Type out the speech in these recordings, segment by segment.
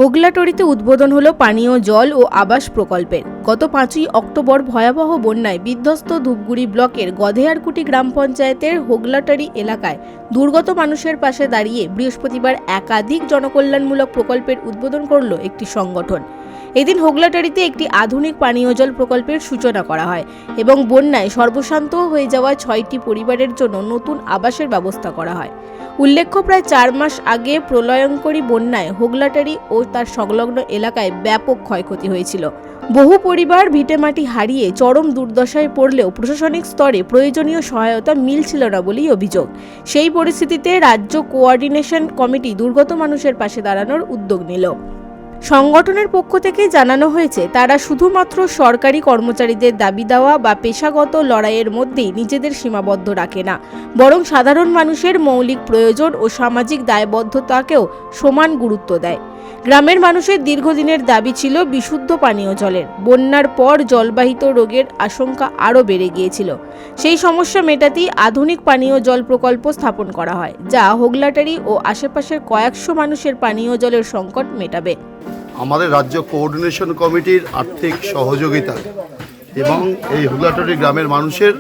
হোগলাটরিতে উদ্বোধন হলো পানীয় জল ও আবাস প্রকল্পের। গত 5ই অক্টোবর ভয়াবহ বন্যায় বিধ্বস্ত ধূপগুড়ি ব্লকের গধেয়ারকুটি গ্রাম পঞ্চায়েতের হোগলাটরি এলাকায় দুর্গত মানুষের পাশে দাঁড়িয়ে বৃহস্পতিবার একাধিক জনকল্যাণমূলক প্রকল্পের উদ্বোধন করল একটি সংগঠন। এদিন হোগলাটরিতে একটি আধুনিক পানীয় জল প্রকল্পের সূচনা করা হয় এবং বন্যায় সর্বশান্ত হয়ে যাওয়া 6টি পরিবারের জন্য নতুন আবাসের ব্যবস্থা করা হয়। উল্লেখ্য, প্রায় 4 মাস আগে প্রলয়ঙ্করী বন্যায় হোগলাটরি ও তার সংলগ্ন এলাকায় ব্যাপক ক্ষয়ক্ষতি হয়েছিল। বহু পরিবার ভিটেমাটি হারিয়ে চরম দুর্দশায় পড়লেও প্রশাসনিক স্তরে প্রয়োজনীয় সহায়তা মিলছিল না বলেই অভিযোগ। সেই পরিস্থিতিতে রাজ্য কোঅর্ডিনেশন কমিটি দুর্গত মানুষের পাশে দাঁড়ানোর উদ্যোগ নিল। সংগঠনের পক্ষ থেকে জানানো হয়েছে, তারা শুধুমাত্র সরকারি কর্মচারীদের দাবি দেওয়া বা পেশাগত লড়াইয়ের মধ্যেই নিজেদের সীমাবদ্ধ রাখে না, বরং সাধারণ মানুষের মৌলিক প্রয়োজন ও সামাজিক দায়বদ্ধতাকেও সমান গুরুত্ব দেয়। গ্রামের মানুষের দীর্ঘদিনের দাবি ছিল বিশুদ্ধ পানীয় জলের। বন্যার পর জলবাহিত রোগের আশঙ্কা আরও বেড়ে গিয়েছিল। সেই সমস্যা মেটাতেই আধুনিক পানীয় জল প্রকল্প স্থাপন করা হয়, যা হোগলাটরি ও আশেপাশের কয়েকশো মানুষের পানীয় জলের সংকট মেটাবে। আমাদের রাজ্য কোঅর্ডিনেশন কমিটির আর্থিক সহযোগিতা এবং এই হোগলাটরি গ্রামের মানুষের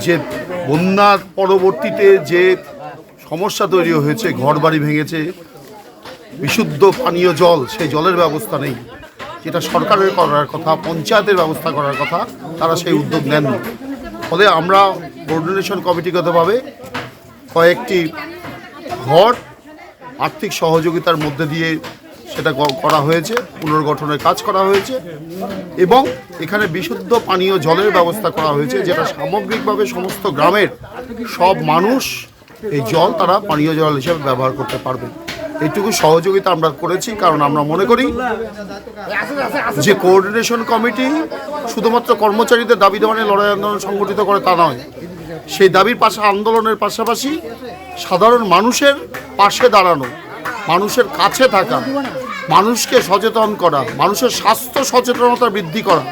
যে বন্যার পরবর্তীতে যে সমস্যা তৈরি হয়েছে, ঘরবাড়ি ভেঙেছে, বিশুদ্ধ পানীয় জল, সেই জলের ব্যবস্থা নেই, যেটা সরকারের করার কথা, পঞ্চায়েতের ব্যবস্থা করার কথা, তারা সেই উদ্যোগ নেননি। ফলে আমরা কোঅর্ডিনেশন কমিটিগতভাবে কয়েকটি ঘর আর্থিক সহযোগিতার মধ্যে দিয়ে সেটা করা হয়েছে, পুনর্গঠনের কাজ করা হয়েছে এবং এখানে বিশুদ্ধ পানীয় জলের ব্যবস্থা করা হয়েছে, যেটা সামগ্রিকভাবে সমস্ত গ্রামের সব মানুষ এই জল তারা পানীয় জল হিসেবে ব্যবহার করতে পারবে। এইটুকু সহযোগিতা আমরা করেছি, কারণ আমরা মনে করি যে কোঅর্ডিনেশন কমিটি শুধুমাত্র কর্মচারীদের দাবি দেওয়া নিয়ে লড়াই আন্দোলন সংগঠিত করে তা নয়, সেই দাবির পাশে আন্দোলনের পাশাপাশি সাধারণ মানুষের পাশে দাঁড়ানো, মানুষের কাছে থাকা, মানুষকে সচেতন করা, মানুষের স্বাস্থ্য সচেতনতা বৃদ্ধি করা,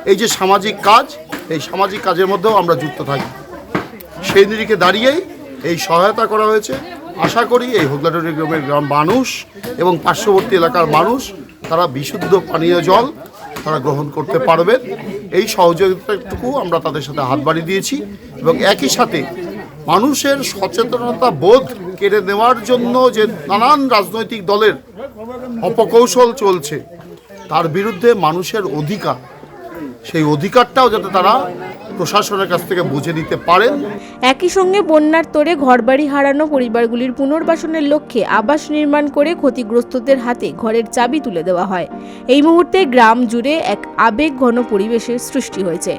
এই যে সামাজিক কাজ, এই সামাজিক কাজের মধ্যেও আমরা যুক্ত থাকি। সেই নিরিখে দাঁড়িয়েই এই সহায়তা করা হয়েছে। আশা করি এই হোগলাটরি গ্রাম মানুষ এবং পার্শ্ববর্তী এলাকার মানুষ তারা বিশুদ্ধ পানীয় জল তারা গ্রহণ করতে পারবেন। এই সহযোগিতাটুকু আমরা তাদের সাথে হাত বাড়িয়ে দিয়েছি এবং একই সাথে মানুষের সচেতনতা বোধ কেড়ে নেওয়ার জন্য যে নানান রাজনৈতিক দলের অপকৌশল চলছে, তার বিরুদ্ধে মানুষের অধিকার, সেই অধিকারটাও যাতে তারা প্রশাসনের কাছ থেকে বুঝে নিতে পারেন। একই সঙ্গে বন্যার তোড়ে ঘরবাড়ি হারানো পরিবারগুলির পুনর্বাসনের লক্ষ্যে আবাস নির্মাণ করে ক্ষতিগ্রস্তদের হাতে ঘরের চাবি তুলে দেওয়া হয়। এই মুহূর্তে গ্রাম জুড়ে এক আবেগঘন পরিবেশের সৃষ্টি হয়েছে।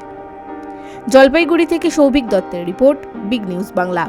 জলপাইগুড়ি থেকে সৌভিক দত্তের রিপোর্ট, বিগ নিউজ বাংলা।